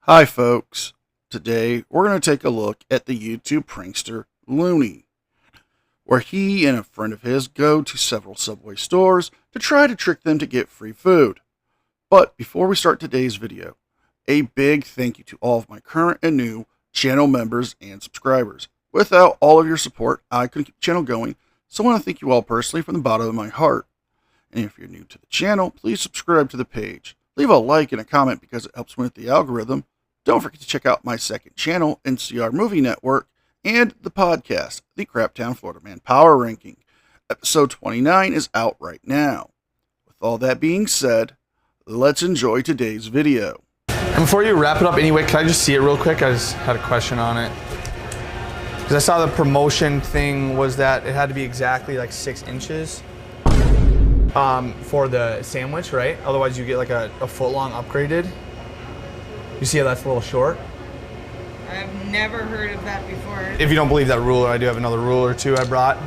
Hi folks, today we're going to take a look at the YouTube prankster Looney, where he and a friend of his go to several Subway stores to try to trick them to get free food. But before we start today's video, a big thank you to all of my current and new channel members and subscribers. Without all of your support, I couldn't keep the channel going, so I want to thank you all personally from the bottom of my heart. And if you're new to the channel, please subscribe to the page. Leave a like and a comment because it helps with the algorithm. Don't forget to check out my second channel, NCR Movie Network, and the podcast, the Craptown Florida Man Power Ranking. Episode 29 is out right now. With all that being said, let's enjoy today's video. And before you wrap it up anyway, can I just see it real quick? I just had a question on it. Because I saw the promotion thing was that it had to be exactly like 6 inches for the sandwich, right? Otherwise you get like a foot long upgraded. You see how that's a little short? I've never heard of that before. If you don't believe that ruler, I do have another ruler too I brought,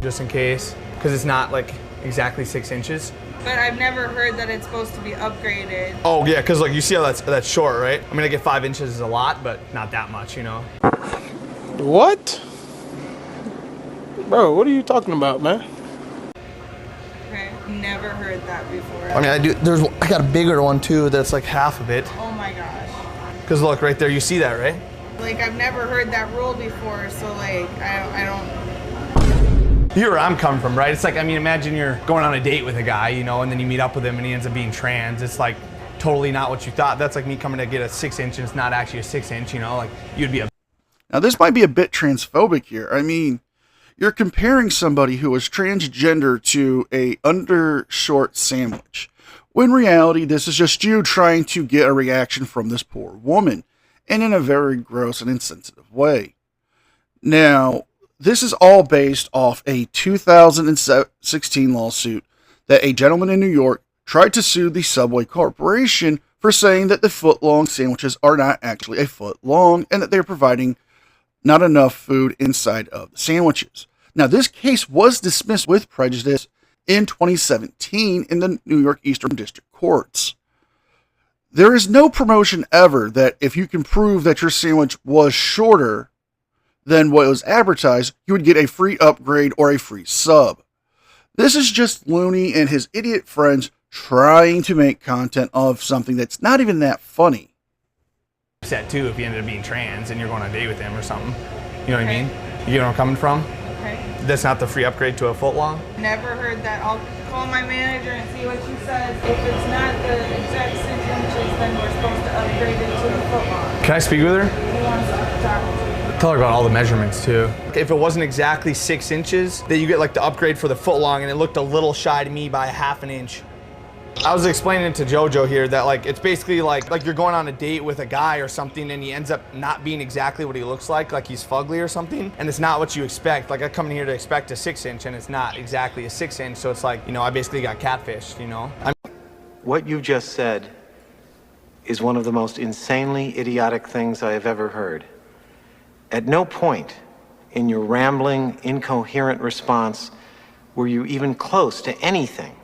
just in case. Because it's not like exactly 6 inches. But I've never heard that it's supposed to be upgraded. Oh yeah, because like you see how that's short, right? I mean, I get 5 inches is a lot, but not that much, you know? What? Bro, what are you talking about, man? Okay, never heard that before. I mean, I got a bigger one too that's like half of it. Oh my gosh. Because look, right there, you see that, right? Like, I've never heard that rule before, so like, I don't... You hear where I'm coming from, right? It's like, I mean, imagine you're going on a date with a guy, you know, and then you meet up with him and he ends up being trans. It's like totally not what you thought. That's like me coming to get a 6 inch and it's not actually a 6 inch, you know, like you'd be a... Now this might be a bit transphobic here. I mean, you're comparing somebody who is transgender to a undershort sandwich, when in reality this is just you trying to get a reaction from this poor woman, and in a very gross and insensitive way. Now, this is all based off a 2016 lawsuit that a gentleman in New York tried to sue the Subway Corporation for saying that the foot-long sandwiches are not actually a foot long and that they're providing not enough food inside of the sandwiches. Now, this case was dismissed with prejudice in 2017 in the New York Eastern District Courts. There is no promotion ever that if you can prove that your sandwich was shorter than what was advertised, you would get a free upgrade or a free sub. This is just Looney and his idiot friends trying to make content of something that's not even that funny. Upset too if you ended up being trans and you're going on a date with him or something. You know what I mean? You know where I'm coming from? Okay. That's not the free upgrade to a foot long? Never heard that. I'll call my manager and see what she says. If it's not the exact 6 inches, then we're supposed to upgrade it to the foot long. Can I speak with her? Who wants to talk? Tell her about all the measurements too. If it wasn't exactly 6 inches, then you get like the upgrade for the foot long, and it looked a little shy to me by a ½ an inch. I was explaining to JoJo here that like it's basically like you're going on a date with a guy or something and he ends up not being exactly what he looks like he's fugly or something, and it's not what you expect. Like I come in here to expect a 6 inch and it's not exactly a 6 inch, so it's like, you know, I basically got catfished, you know? What you just said is one of the most insanely idiotic things I have ever heard. At no point in your rambling, incoherent response were you even close to anything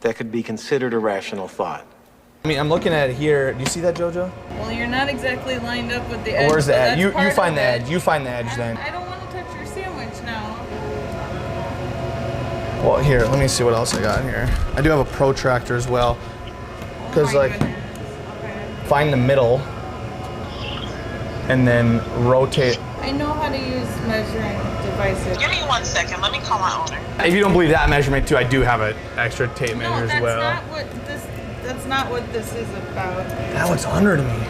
that could be considered a rational thought. I mean, I'm looking at it here. Do you see that, JoJo? Well, you're not exactly lined up with the edge. Where's the edge? You part find of the it. edge. You find the edge then. I don't want to touch your sandwich now. Well, here, let me see what else I got here. I do have a protractor as well. Because Oh my like, goodness. Okay. find the middle and then rotate. I know how to use measuring devices. Give me 1 second. Let me call my owner. If you don't believe that measurement too, I do have an extra tape measure No, as well. that's not what this is about. That looks under to me.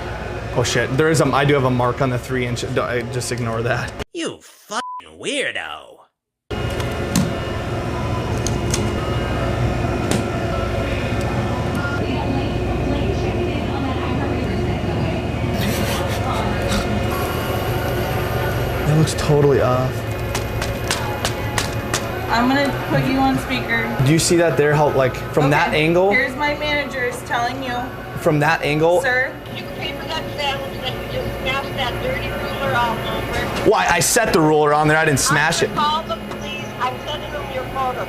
Oh shit, I do have a mark on the 3 inch. Just ignore that. You fucking weirdo. That looks totally off. I'm gonna put you on speaker. Do you see that there? How like from that Okay, angle? Here's my manager's telling you. From that angle? Sir, You pay for that sandwich that you just smashed that dirty ruler all over. Why? I set the ruler on there. I didn't smash it. Call the police. I'm sending them your photo.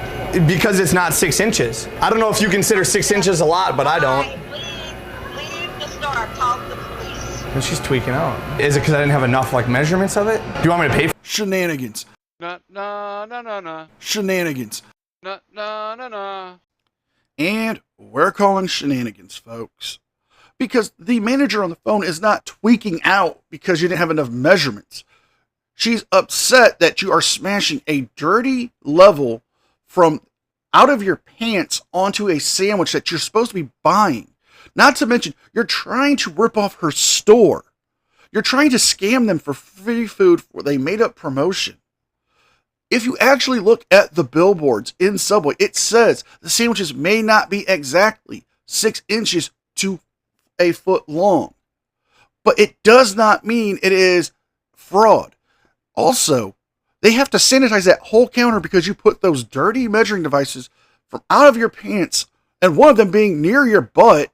Because it's not 6 inches. I don't know if you consider 6 inches a lot, but I don't. Leave the store. Call the police. And she's tweaking out. Is it because I didn't have enough like measurements of it? Do you want me to pay for Shenanigans. Nah. Shenanigans. Nah. And we're calling shenanigans, folks. Because the manager on the phone is not tweaking out because you didn't have enough measurements. She's upset that you are smashing a dirty level from out of your pants onto a sandwich that you're supposed to be buying. Not to mention, you're trying to rip off her store. You're trying to scam them for free food for they made up promotion. If you actually look at the billboards in Subway, it says the sandwiches may not be exactly 6 inches to a foot long. But it does not mean it is fraud. Also, they have to sanitize that whole counter because you put those dirty measuring devices from out of your pants and one of them being near your butt.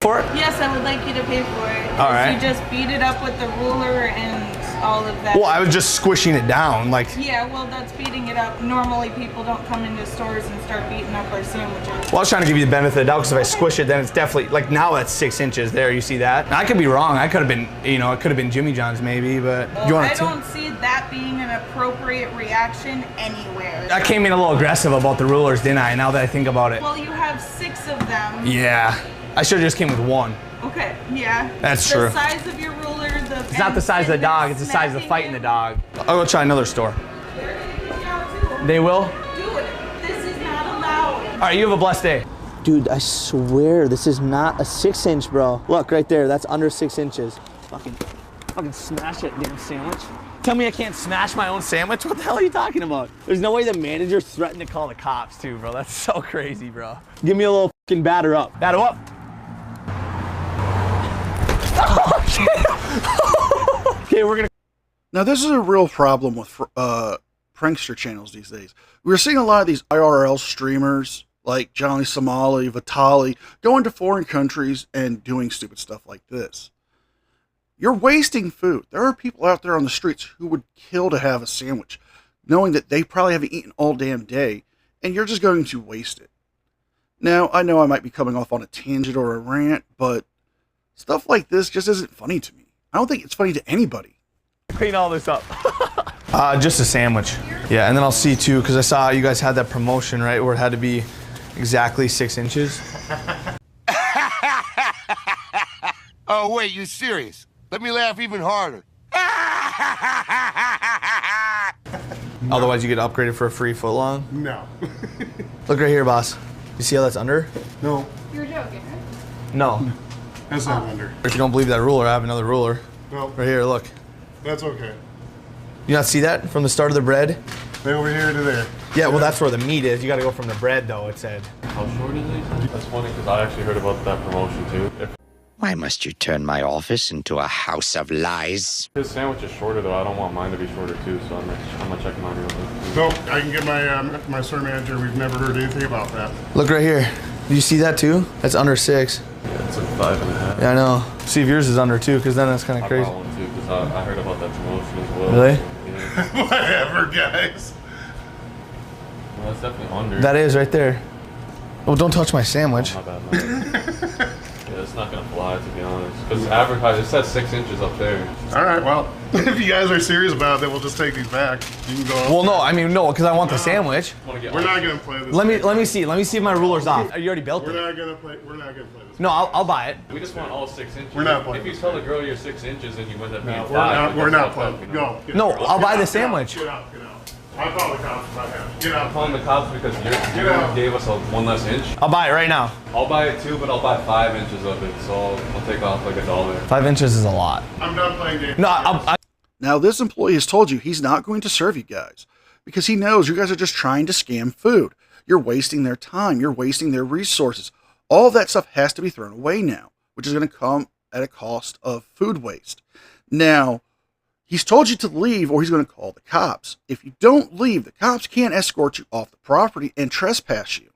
for it? Yes, I would like you to pay for it. All right. You just beat it up with the ruler and all of that. Well, I was just squishing it down, like. Yeah, well, that's beating it up. Normally, people don't come into stores and start beating up our sandwiches. Well, I was trying to give you the benefit of the doubt because if I squish it, then it's definitely, like now that's 6 inches there. You see that? And I could be wrong. I could have been, you know, it could have been Jimmy John's maybe, but. Well, I don't see that being an appropriate reaction anywhere. I came in a little aggressive about the rulers, didn't I? Now that I think about it. Well, you have 6 of them. Yeah. I should have just came with one. Okay, yeah. That's true. The size of your ruler, It's not the size of the dog, it's the size of the fight in the dog. I'll go try another store. They will? Dude, this is not allowed. All right, you have a blessed day. Dude, I swear this is not a 6-inch, bro. Look right there, that's under 6 inches. Fucking smash that damn sandwich. Tell me I can't smash my own sandwich? What the hell are you talking about? There's no way the manager threatened to call the cops too, bro. That's so crazy, bro. Give me a little fucking batter up. Batter up. Okay, we're gonna. Now, this is a real problem with prankster channels these days. We're seeing a lot of these IRL streamers like Johnny Somali, Vitali, going to foreign countries and doing stupid stuff like this. You're wasting food. There are people out there on the streets who would kill to have a sandwich, knowing that they probably haven't eaten all damn day, and you're just going to waste it. Now, I know I might be coming off on a tangent or a rant, but stuff like this just isn't funny to me. I don't think it's funny to anybody. Clean all this up. Just a sandwich. Yeah, and then I'll see too, because I saw you guys had that promotion, right, where it had to be exactly 6 inches. Oh, wait, you serious? Let me laugh even harder. Otherwise, you get upgraded for a free foot long. No. Look right here, boss. You see how that's under? No, You're joking, right? No. that's not under. If you don't believe that ruler, I have another ruler. No, Right here, look. that's okay. You not see that from the start of the bread? They over here to there. Yeah, well, that's where the meat is. You got to go from the bread, though, it said. How short is it? That's funny because I actually heard about that promotion too. If Why must you turn my office into a house of lies? his sandwich is shorter though, I don't want mine to be shorter too, so I'm gonna check him out real quick. No, I can get my my store manager. We've never heard anything about that. Look right here. Do you see that, too? That's under 6. Yeah, it's like 5.5. Yeah, I know. See if yours is under, too, because then that's kind of I crazy. bought one too because I heard about that promotion as well. Really? Yeah. Whatever, guys. Well, that's definitely under. That is right there. Well, don't touch my sandwich. Not bad, man. Yeah, it's not gonna fly to be honest. Because advertised, it says 6 inches up there. All right, well, if you guys are serious about it, then we'll just take these back. You can go. Well, no, I mean, no, because I want the sandwich. Wanna get We're one? not gonna play this. Let me see. Let me see if my ruler's off. You already built We're it. not gonna play. We're not gonna play this. No, I'll buy it. We just want all 6 inches. We're not playing If you this tell the girl you're 6 inches and you wind up being No, 5, we're not that's fucked playing. up, you know? Go. Get No, out. I'll Get buy out, the get sandwich. Out, get out. Get out. I call the cops if I have. Get out. I'm calling the cops because you gave us one less inch. I'll buy it right now. I'll buy it too, but I'll buy 5 inches of it, so I'll take off like $1. 5 inches is a lot. I'm done playing games. No, I Now, this employee has told you he's not going to serve you guys because he knows you guys are just trying to scam food. You're wasting their time. You're wasting their resources. All that stuff has to be thrown away now, which is going to come at a cost of food waste. Now, he's told you to leave or he's going to call the cops. If you don't leave, the cops can't escort you off the property and trespass you.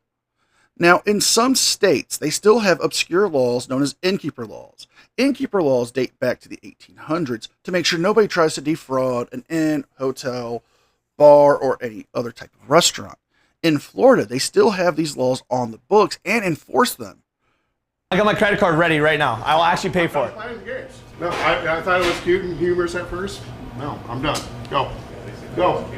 Now, in some states, they still have obscure laws known as innkeeper laws. Innkeeper laws date back to the 1800s to make sure nobody tries to defraud an inn, hotel, bar, or any other type of restaurant. In Florida, they still have these laws on the books and enforce them. got my credit card ready right now. I will actually pay for it. Playing the games. No, I thought it was cute and humorous at first. No, I'm done. Go. Go.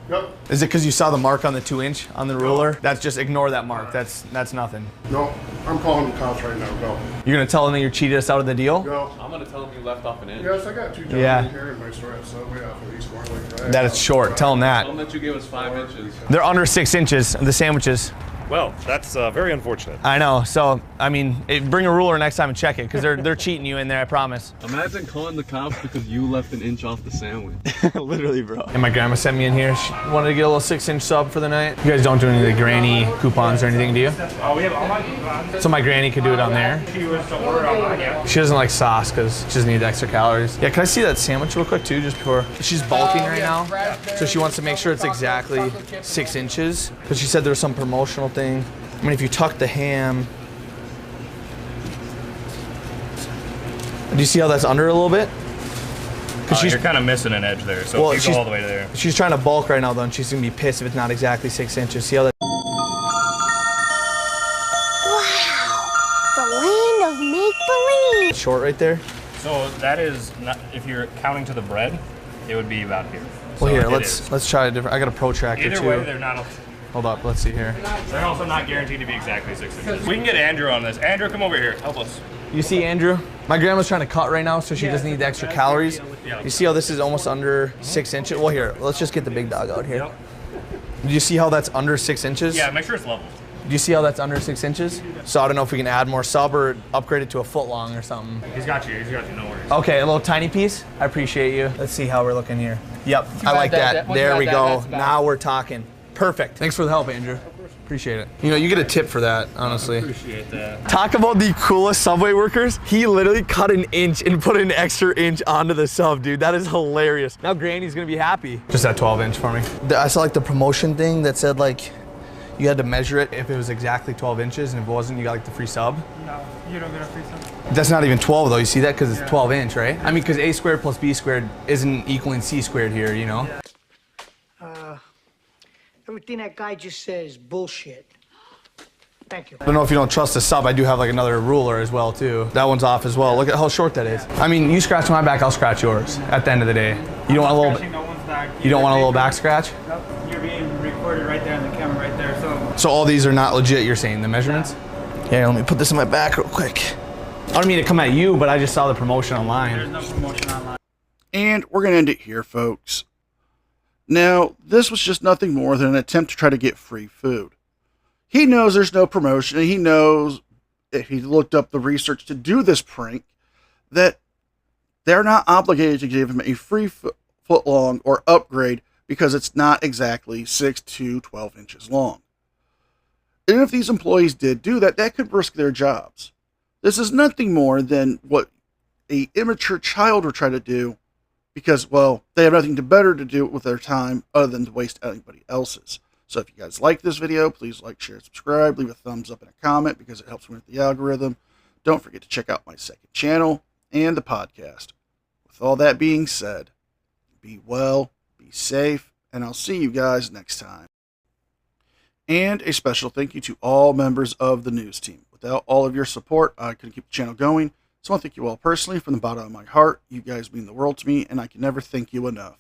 Go. Is it because you saw the mark on the 2-inch on the ruler? That's just ignore that mark. That's nothing. No, I'm calling the cops right now. Go. You're gonna tell them that you cheated us out of the deal? Go. I'm gonna tell him you left off an inch. Yes, I got 2 jobs in here in my store at Subway off of East Warwick. Right? That is short. Tell them that. Tell him that you gave us 5 inches. They're under 6 inches, the sandwiches. Well, that's very unfortunate. I know. So, I mean, bring a ruler next time and check it, because they're cheating you in there, I promise. Imagine calling the cops because you left an inch off the sandwich. Literally, bro. And my grandma sent me in here. She wanted to get a little 6-inch sub for the night. You guys don't do any of the granny coupons or anything, do you? Oh, we have online coupons. So my granny could do it on there. She was to order online, yeah. She doesn't like sauce because she doesn't need the extra calories. Yeah, can I see that sandwich real quick too, just before? She's bulking right now, so she wants to make sure it's exactly 6 inches, because she said there was some promotional thing. I mean, if you tuck the ham, do you see how that's under a little bit? You're kind of missing an edge there, so if you go all the way to there. She's trying to bulk right now though, and she's gonna be pissed if it's not exactly 6 inches. See how that? Wow, the land of make-believe. Short right there? So that is, not, if you're counting to the bread, it would be about here. Well, so here, let's try a different. I got a protractor Either too. way, they're not. Hold up, let's see here. They're also not guaranteed to be exactly 6 inches. We can get Andrew on this. Andrew, come over here. Help us. You see, Andrew? My grandma's trying to cut right now, so she doesn't need the extra calories. You see how this is almost under 6 inches? Well, here, let's just get the big dog out here. Do you see how that's under 6 inches? Yeah, make sure it's level. Do you see how that's under 6 inches? So I don't know if we can add more sub or upgrade it to a foot long or something. He's got you, no worries. Okay, a little tiny piece. I appreciate you. Let's see how we're looking here. Yep, I like that. There we go. Now we're talking. Perfect. Thanks for the help, Andrew. Appreciate it. You know, you get a tip for that, honestly. Appreciate that. Talk about the coolest Subway workers. He literally cut an inch and put an extra inch onto the sub, dude. That is hilarious. Now Granny's gonna be happy. Just that 12-inch for me. I saw like the promotion thing that said like, you had to measure it if it was exactly 12 inches, and if it wasn't, you got like the free sub. No, you don't get a free sub. That's not even 12 though, you see that? Because it's 12 inch, right? I mean, because A squared plus B squared isn't equaling C squared here, you know? Everything that guy just said is bullshit. Thank you. I don't know if you don't trust the sub, I do have like another ruler as well too. That one's off as well. Look at how short that is. I mean, you scratch my back, I'll scratch yours at the end of the day. You don't want a little, you don't want a little back scratch? Nope, you're being recorded right there on the camera right there, so. So all these are not legit, you're saying, the measurements? Here, let me put this in my back real quick. I don't mean to come at you, but I just saw the promotion online. There's no promotion online. And we're going to end it here, folks. Now, this was just nothing more than an attempt to try to get free food. He knows there's no promotion, and he knows, if he looked up the research to do this prank, that they're not obligated to give him a free foot long or upgrade because it's not exactly 6 to 12 inches long. And if these employees did do that, that could risk their jobs. This is nothing more than what an immature child would try to do because, well, they have nothing better to do with their time other than to waste anybody else's. So if you guys like this video, please like, share, subscribe, leave a thumbs up and a comment because it helps me with the algorithm. Don't forget to check out my second channel and the podcast. With all that being said, be well, be safe, and I'll see you guys next time. And a special thank you to all members of the news team. Without all of your support, I couldn't keep the channel going. So I want to thank you all personally from the bottom of my heart. You guys mean the world to me, and I can never thank you enough.